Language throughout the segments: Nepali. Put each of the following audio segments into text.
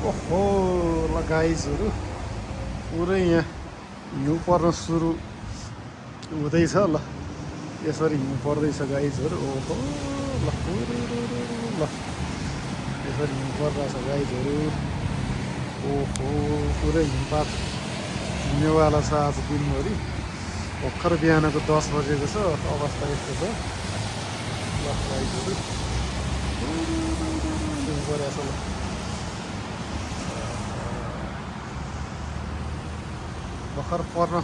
ओहो ल गाइजहरू पुरै यहाँ हिउँ पर्न सुरु हुँदैछ ल यसरी हिउँ पर्दैछ गाइजहरू ओहो ल ल यसरी हिउँ परिरहेछ गाइजहरू ओहो पुरै हिमपात हुनेवाला छ आज दिनभरि भर्खर बिहानको 10 बजेको छ अवस्था यस्तो छ ल गाइजहरू हिउँ परिरहेछ ल भर्खर पर्न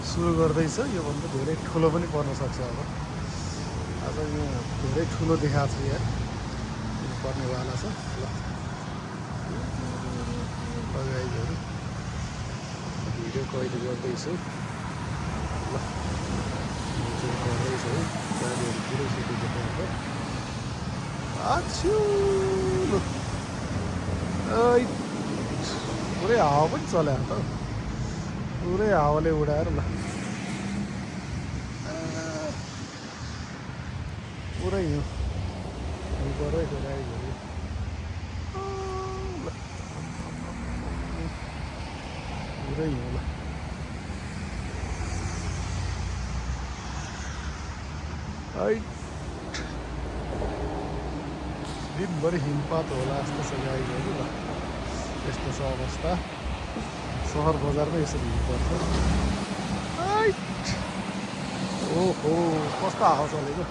सुरु गर्दैछ योभन्दा धेरै ठुलो पनि पर्न सक्छ अब आज यो धेरै ठुलो देखाएको छ यहाँ पर्नेवाला छ ल गाइजहरू भिडियो कहिले गर्दैछु ल गर्दैछ है गाडीहरू पुरै सिटी देखाएको आछु पुरै हावा पनि चल्या त पुरै हावाले उडाएर ल पुरै हिउँ परेको गाडीहरू पुरै हिउँ ल दिनभरि हिमपात होला जस्तो छ गाडीहरू ल यस्तो छ अवस्था सहर बजारमा यसरी हिउँ पर्छ ओहो कस्तो हावा चलेको